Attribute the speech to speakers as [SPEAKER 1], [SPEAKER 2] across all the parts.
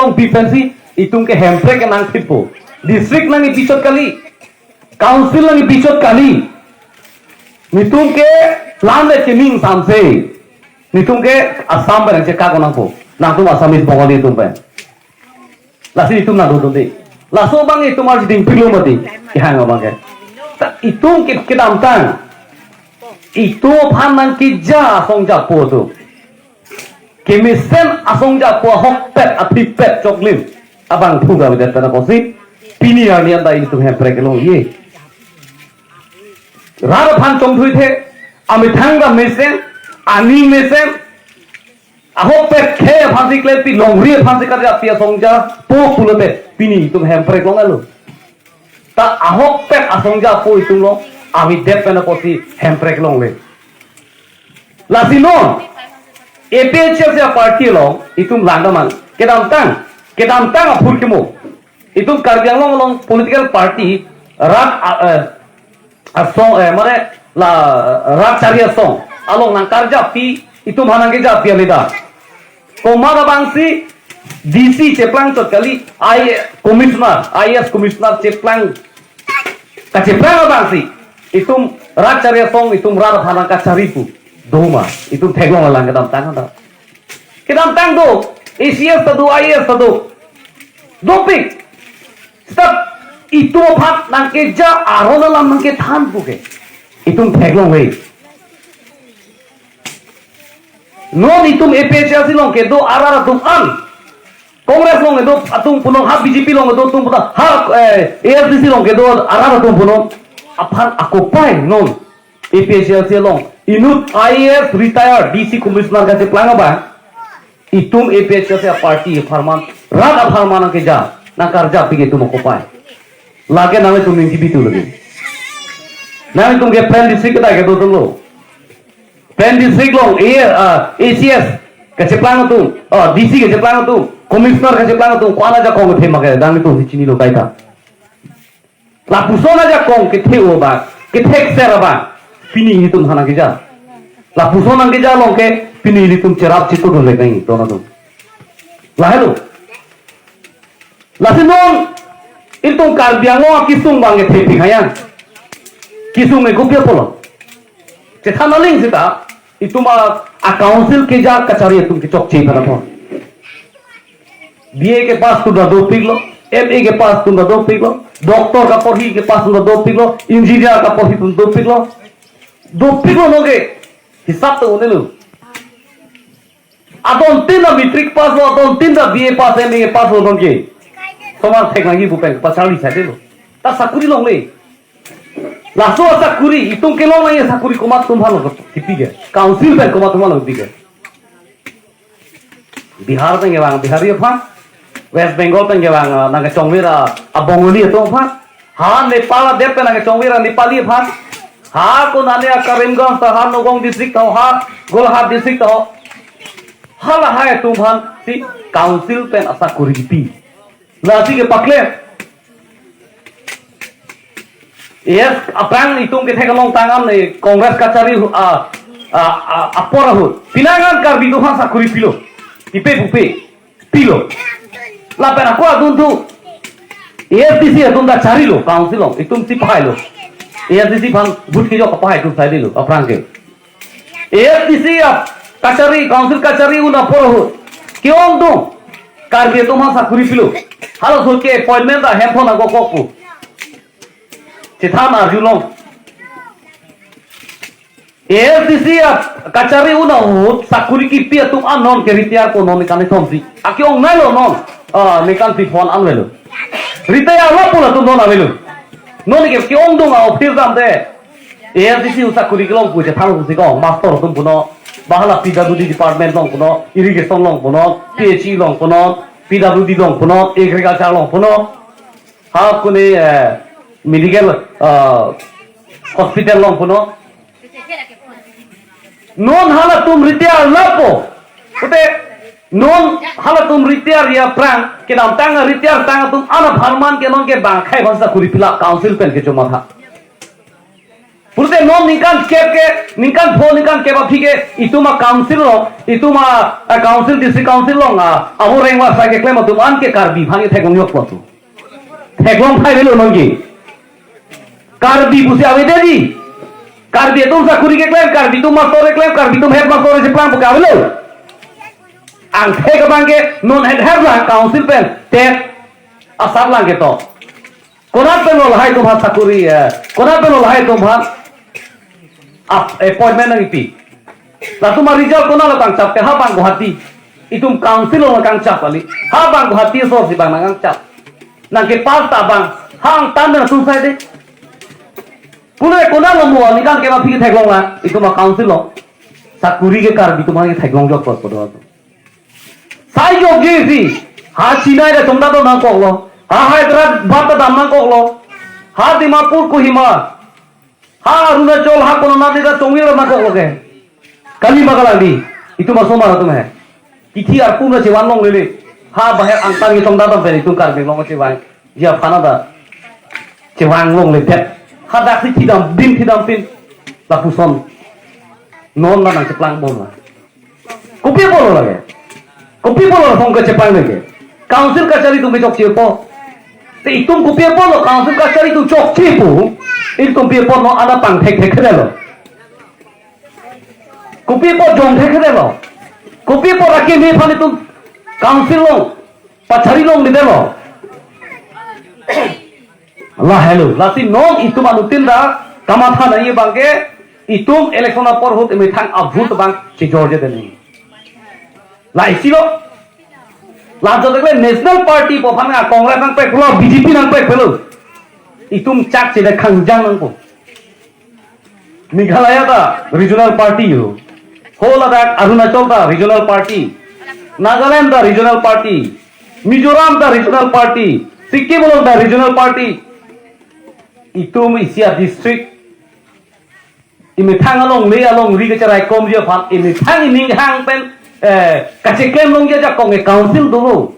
[SPEAKER 1] long defensi itung ke hempre ke nang thipo district nang episode kali council nang episode kali nitung ke lamle chening samse nitung ke asam barang che ka konang po nang tum asamis bengali tum pe lasi itung na do de laso bang itung ar ding pilo mati hang bang ke itung ke dam tang itu phanan ki ja song ja po tu kemisen asong ja po hokpet apipet choklim abang thuga bida tana kosi pini ani anda itu hempre ke long ye rar phan chom thui the ami thanga mesen ani mesen ahokpet khe phansi kle pi long ri phansi ka ja pia song ja po pulote pini itu hempre long alo ta ahokpet asong ja po itu long ami dep na kosi hempre ke long le la sinon APHF ya party long itum landaman kedam tang apur kemo itum karbiang long political party rak asong mare la rak cari asong along nang karja pi itum hanang ke ja pi alida komada bangsi DC ceplang tot kali IS commissioner ceplang ka ceplang bangsi itum rak cari asong itum rak hanang ka cari pu doma itu teglong lang kedam tang do ACS tadu IS tadu dopik stop itu phat nang ke ja arona lam nang ke than buke itum teglong wei non itum APHC long ke do arara tum an Kongres long ke do atung punong ha BJP long ke do tum puta ha AFDC long ke do arara tum punong aphan akopai non APHC long inut IAS retired DC commissioner ka planga ba itum APHC party farman raga farman ke ja na karja pige tum ko pai lage name tum ninki bitu lagi name tum ke plan district ta ke do tum lo plan district long ACS ka planga tum DC ke planga tum commissioner ka planga tum kwala ja kong the mage dang tum chini lo kaita la pusona ja kong ke the o ba ke thek sera ba pini hitung hana ke ja la pusona ke ja long ke pini hitung cerap citu do le kai to na do la hello la sinon itung karbiango kisung bang ke thepi khayan kisung me gopya polo che thana ling sita ituma a council ke ja kachari tum ke chok chei thana pon BA के पास तुम दो पिगलो MA के पास तुम दो पिगलो डॉक्टर का पढ़ी के पास तुम दो पिगलो इंजीनियर का पढ़ी तुम दो पिगलो लोगे हिसाब तो उन्हें लो अतों तीन मैट्रिक पास हो अतों तीन BA पास MA के पास हो लोगे समार टेक्नोलॉजी बुपें पचाड़ी साइडे लो ता साकुरी लोग ले लासो साकुरी इतुम के लोग नहीं साकुरी को मत तुम भालो किपी के काउंसिल पे को मत तुम भालो किपी के बिहार पे गेवांग बिहारी फा वेस्ट बंगाल पे गेवांग नागे चोंगवीरा अबोंगली तो फा हां नेपाल देप पे नागे चोंगवीरा नेपाली फा हां को नाने करीमगंज तो हां नोगोंग डिस्ट्रिक्ट तो हां गोलहाट डिस्ट्रिक्ट तो हाला है तुम भान सी काउंसिल पे असा कुरीपी लासी के पकले यस अपरांग इतुम के थेगलोंग तांगाम ने कांग्रेस कचहरी अपोरा हो पिनांगन कर बिदो हां सा कुरीपिलो ipe bupe pilo la pena ko adun tu AFDC adun da chari lo council lo itum si pai lo AFDC ban but ki jo ka pai tu sai lo aprang ke AFDC kachari council kachari una por ho kyong tu kar be tu ma sa kuri pilo halo so ke appointment da hem phone ko ko chitham arjulong AFDC kachari una ho sakuri ki pia tum an non ke ritiar ko non kan thomsi akyong nalo non nikan ti phone an lelo ritiar lo pula tum non avelo non ke kyong dong office dam de AFDC sakuri ki long ku je thang ku ko master tum puno bahala PWD department long puno irrigation long puno PHE long puno PWD long puno agriculture long puno ha kune medical hospital long puno non hala tum ritiar lapo ute non hala tum ritiar ya prang ke dam tang ritiar tang tum ana farman ke non ke bang khai bangsa kuripila council pen ke choma tha Purte non nikan kep nikan phone nikan kep apike itu ma council lo itu ma council district council lo nga abo rengwa sa ke klem tu an ke karbi bhangi thekong yok patu thekong phai belo nongi karbi busi ave dedi karbi tu sa kuri ke klem karbi tu ma tore klem karbi tu head ma tore se plan buka belo ang thek bangke non head la council pen tek asar lang ke to kona pen lo hai tu bha sakuri kona pen lo hai tu bha appointment nang ipi la tuma result kona la kang chap te ha bang guhati itum council lo kang chap ali ha bang guhati so si bang nang chap nang ke pas ta bang hang tan na tu sai de pune kona lo mo ni kang ke ma phi thek long la itum council lo sakuri ke kar bi tumha ke thek long jok por do sai jok ji si ha chinai da tumda to na ko lo ha hyderabad bat ta dam na ko lo ha dimapur kohima ha Arunachal ha kono nadi da tongir na ko loge kali bagalang di itu maso mara tum hai kithi ar kum na chewan long lele ha bahar angtang ni tongda da pe itu kar be long chewang dia phana da chewang long le pet ha da si thidam pin la puson non na nang cheplang bom la kopi bolo lage kopi bolo song ke chepang lage council kachari tum chok chepo te itum kopi bolo council kachari tu chok chepo itu pipo no ada pang thek thek lo kopi po jong thek lo kopi po rakhi ni phani tu council lo pachari lo ni lo Allah hello lasi no itu manutin da kamatha nahi bangke itu election por hot me thang abhut bang si jorje deni la isilo la jodekle national party po phanga congress nang pe klo bjp nang pe phelo itum chak chile khangjang nang po Meghalaya da regional party whole Ladakh Arunachal da regional party Nagaland da regional party Mizoram da regional party Sikkim da regional party itum isia district imi thang along le along ri ke charai kom je phan imi thang ning hang pen kacheklem long je ja kong council do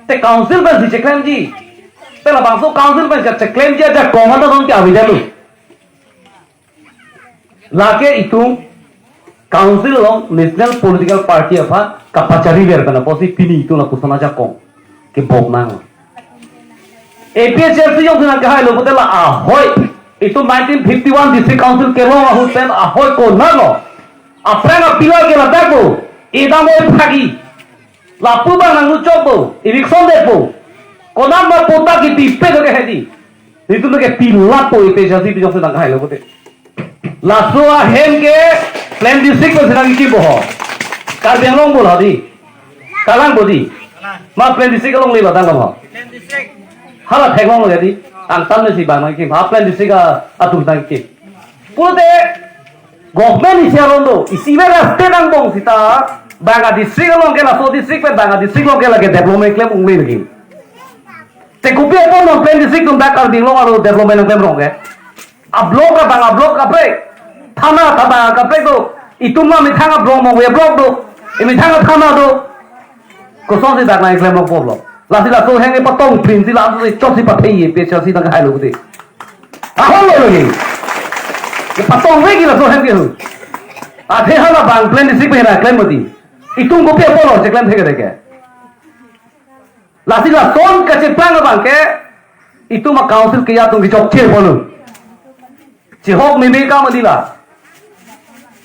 [SPEAKER 1] te council ba si cheklem ji pela bangso council pen ka cheklem je ja kong ta dong kya bijalu lake itu council long national political party apa kapachari ber kana posi pini itu na kusana ja kong ke bok nang APHRC yung sinagahay lo putela ahoy itu 1951 district council ke lo ahuten ahoy ko nalo aprena pila ke latako ida mo phagi lapu bang nang uchopo election depo konan ma pota ki tipe do ke hedi itu lo ke pila po APHRC yung sinagahay lo pute lasua hem ke plan district ko sinagi ki boho karbeng long bol hadi kalang bodi ma plan district long le batang boho plan district hala thek long jadi angtan si bang ki plan district atum tang ki pulte government isi arondo isi vera state ang bong sita banga district long ke la so district pe banga district long ke la ke development claim ungli lagi te kupi apa no plan district tum bakar ding long aro development claim rong ke ablok ka banga blok ka pre thana thaba ka pre ko ituma mi thanga blok mo we blok do imi thanga thana do ko so si bang claim long blok lasi la so henge patong prinsi la so chosi pathai pe chosi tang hai lo de ahol lo ni ke patong we ki la so henge hu a the hala bang plan district pe na claim modi itung ko pe polo je claim theke deke lasi la ton ka che pang bang ke itu ma council ke ya tung ki chok che polo che hok me me ka madi la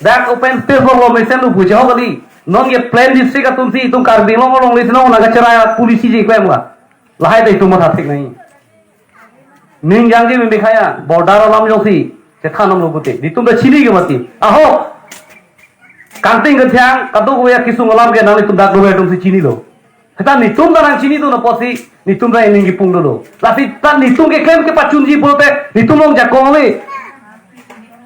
[SPEAKER 1] that open space for location lu buje hok ali non ye plan district ka tumsi tum kar ding long long lisno na ga chara police ji claim la lahai dei tum tha thik nahi ning yang ji me khaya border lam josi che thanam lo bute di tum da chini ge mati aho kanting ge thyang kadu go ya kisung lam ge nali tum da go tum si chini lo ta ni tum da nang chini do na posi ni tum da ning gi pung do lasi ta ni tum ge claim ke pachun ji bolte ni tum long ja kong le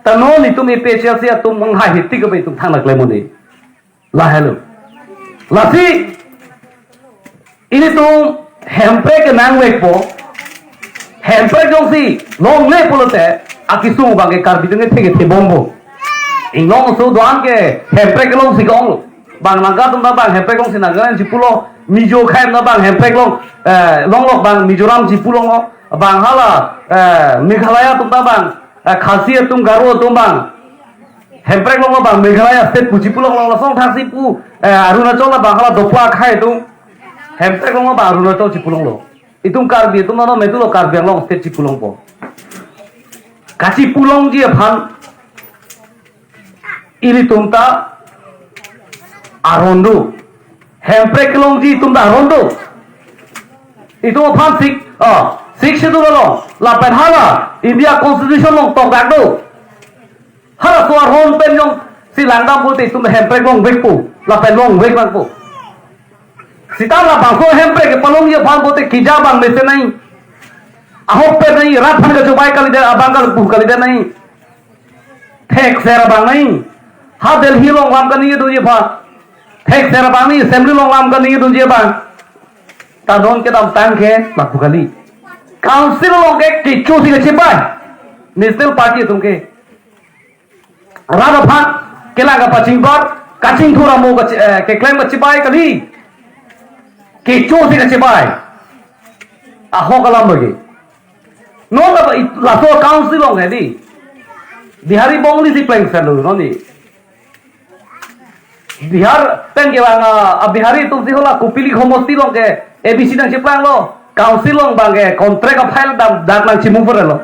[SPEAKER 1] ta no ni tum e PHLC tum mong ha hitti ge be tum thang na claim mo de lah hello lasi ini tuh hempre ke nang po hempre jong si long le polote aki sung bang ke kar bidung ke the bombo ing long so doan ke hempre ke long si gong bang naga tum bang hempre gong si naga si pulo mijo khaim na bang hempre long long bang mizoram si pulo bang hala Meghalaya tum bang khasi tum garo tum bang hemprek long bang Meghalaya state pujipu long song thasi pu Arunachal la bang hala dopla khai tum hemprek long bang Arunachal cipulong lo itum karbi tum no metulo karbi long state cipulong po kasi pulong ji phan ini tumta arondo hemprek long ji tumta arondo itu phan sik schedule long la pen hala India constitution long tok dak do hala suar hon pen long si langdam bolte tum hemprek long vek pu la pen long vek bang pu sita la bang so hemprek ke palong ye phan bolte kija bang mese nahi ahok pe nahi rat phan ka jubai kali de abang kal pu kali de nahi thek sera bang nahi ha Delhi long lam ka ni do ye pha thek sera bang nahi assembly long lam ka ni do ye bang ta don ke dam tang ke la pu kali council long ke kichu si ke chipai national party tumke rada phan kela ga paching bar kaching thura mo ke claim ka chipai kali kichu si ke chipai aho kalam bagi no la so council long hai di Bihari Bongli si playing salu no ni Bihar pen ke bang Bihari tum si hola kupili khomosti long ke ABC nang chipai lo council long bang contract of file dam nang chimu per lo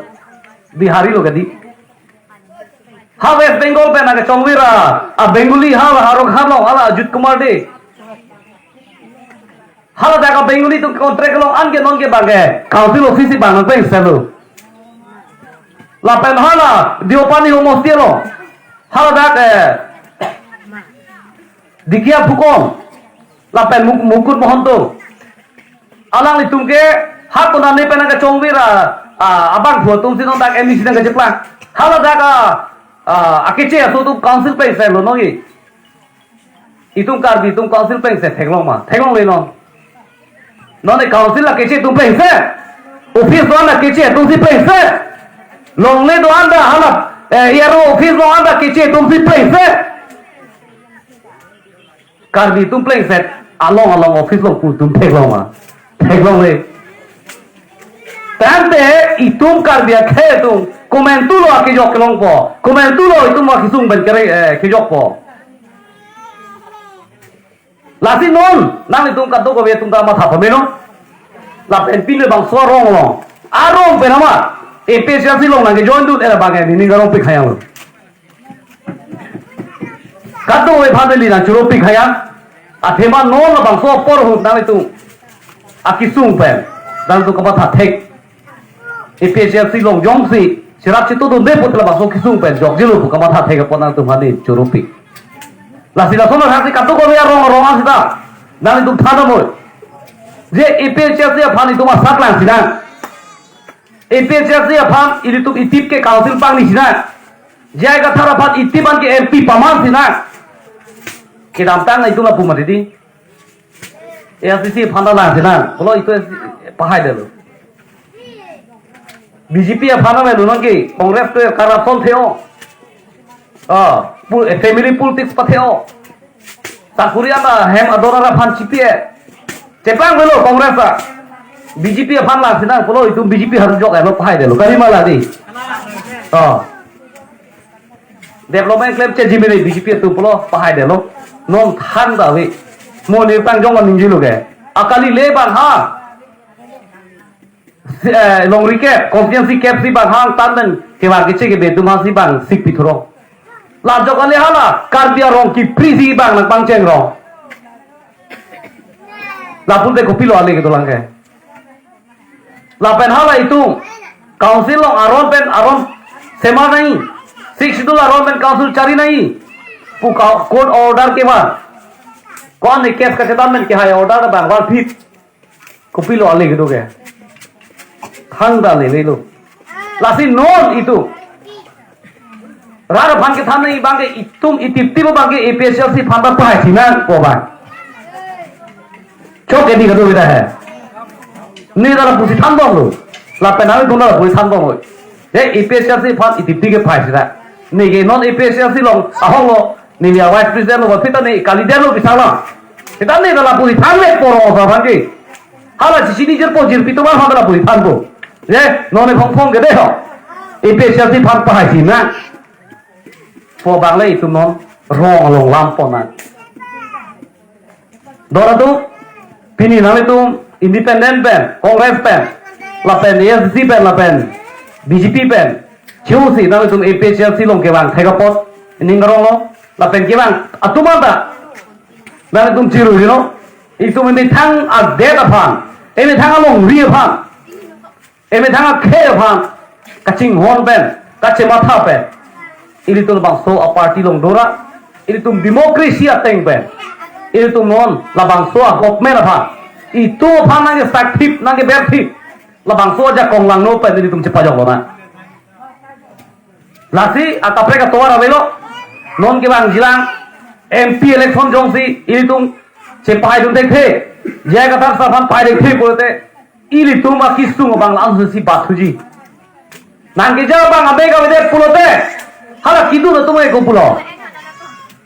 [SPEAKER 1] Bihari lo gadi ha West Bengal pe na chongwira Bengali ha harok ha lo ala Ajit Kumar de hala daga Bengali tu contract lo an ke non ke bang council office bang pe selo la pen hala diopani homosti lo hala dak dikia phukon la pen mukut mohanto alang itum ke hat na ne pena ka chongwira abang pho tum sinong dak MBC na ka jeplang hala daga akeche aso tu council pe se lo no gi itum kar bi tum council pe se thenglong ma thenglong le no no ne council la keche tum pe se office do na keche tum si pe se long le do anda hala yaro office do anda keche tum si pe se kar bi tum pe se along office lo pu tum thenglong ma thenglong le tante itum kar dia khe tum komentulo aki jok long po komentulo itum aki sung ben kere ki jok po lasi non nang itum ka do ko be tum ta ma tha phameno la pen pin le bang so rong long arong pe nama APSC long nang ke join du era bang ni garong pe khayang ka do we phade li na churo pe khayang athema non la bang so por hu nang itum aki sung pen dan tu ka ma tha thek APSC long jong si sirap situ tu deh putla basok kisung pen jok jilu buka mata thega pona tu mani curupi la sila sono hasi katu ko biar rong asita nang itu thada moy je APSC aphan itu ma saklang sidang APSC aphan ini tu itip ke council pang ni sidang jai ka thara aphan itipan ke MP paman sidang kidam tang itu la pumati di ACC phanda lang sidang bolo itu pahai delu BJP apana में दोनों की कांग्रेस तो करप्शन थे ओ family politics पथे ओ साकुरिया ना हेम अदोरा फान चिपी है चेपांग बोलो कांग्रेस का BJP apana lah sidang बोलो itu BJP harus jok है लो पहाई दे लो कहीं माला दी डेवलपमेंट क्लेम चे जिम्मे BJP तो बोलो पहाई दे लो नॉन थान दावे मोनी तंग जोंग निंजी लोग है अकाली ले बांग हाँ long recap constituency cap si bang hang tandan ke war ke che ke betum ha si bang sik pithoro la jokale hala karbia rong ki pri si bang nang bang cheng rong la pun de kopilo ale ke dolang ke la pen hala itu council long aron sema nahi sik schedule aron pen council chari nahi pu court order ke बाद कौन ने केस का चेतान में के हाय order bang war fit kopilo ale ke do ke thang da le lo lasi non itu rara bang ke than nei bang ke itum itipti bang ke APSC phanda pai thina ko ba chok ke di ga do bida hai ni da pusi than dong lo la pe na do na pusi than dong lo ye APSC phan itipti ke pai thina ni ke non APSC long ahong lo ni ya vice president lo phita nei kaliden lo bisala kita nei da la pusi than le poro sa bang ke hala chi ni jer po jir pitu ba phanda la pusi than ko ye non ne phong phong ke de ho APSC fan pahai si na po bang le itu non rong long lampon na dora tu pini nang itu independent pen Congress pen la pen ASC pen la pen BJP pen chiu si nang itu APSC long ke bang thega pot ningrong lo la pen ke bang atumanda nang itu chiru you know itu meni thang a dead aphan emi thang long ri aphan emi thang a khe aphan kaching hon pen kache matha pen ini tu bang so a party long dora ini tu demokrasi ateng pen ini tu non la bang so a government aphan itu aphan nang sakthip nang berthip la bang so ja kong lang no pen ini tu cepa jong lo na lasi atapre ka toara velo non ke bang jilang MP election jong si ini tu cepai dun dekhe jaya kata safan pai dekhe bolte ini tu ma kisung bang langsung si bathuji nang ke ja bang abe ka bede pulote hala kidu na tumai ko pulo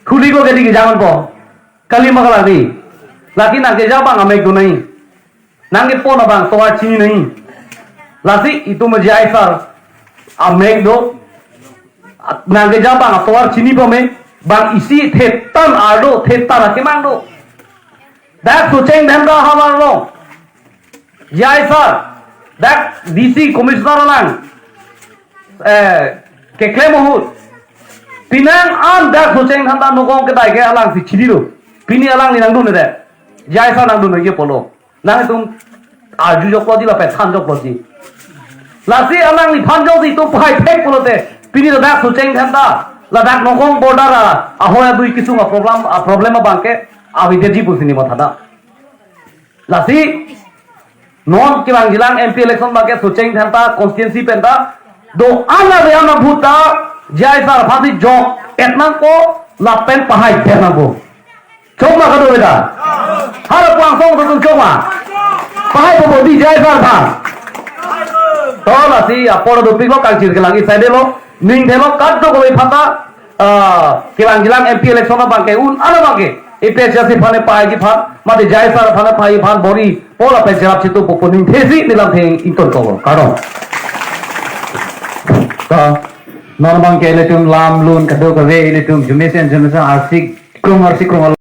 [SPEAKER 1] khuli ko gedi jangan ko kali magala di laki nang ke ja bang ame ko nahi nang ke pona bang toa chini nahi lasi itu ma jai sar ame do nang ke ja bang toa chini po me bang isi thetan ardo theta ke mang do that sucheng them da hawan lo jai sir that DC commissioner lang ke klemohut pinang an that sucheng thanda nokong ke dai ke alang si chidiro pini alang ni nang du ne de jai sir nang du ne ye polo nang tum aju jok lo di la pe than jok lo di la si alang ni phan jok di tu pai phek polo te pini da that sucheng thanda la that nokong border a hoya dui kisu ma problem bang ke awi deji pusini mathada lasi non ke bang jilang MP election ba ke sucheng thanta constituency penta do ana be ana bhuta jai sar phasi jok etnang ko la pen pahai terna bo choma ka do beta har pang song tu choma pahai bo di jai sar tha to lasi apor do piklo kang chir ke langi side lo ning thelo kat do ko phata ke bang jilang MP election ba ke un ana ba ke APSC fane pai ji phan mate jai sar fane pai phan bori pola pe jarap chitu poponing thesi nilam theng inton ko karon ka non bang ke letum lam lun kado ka ve letum jumesen arsik krum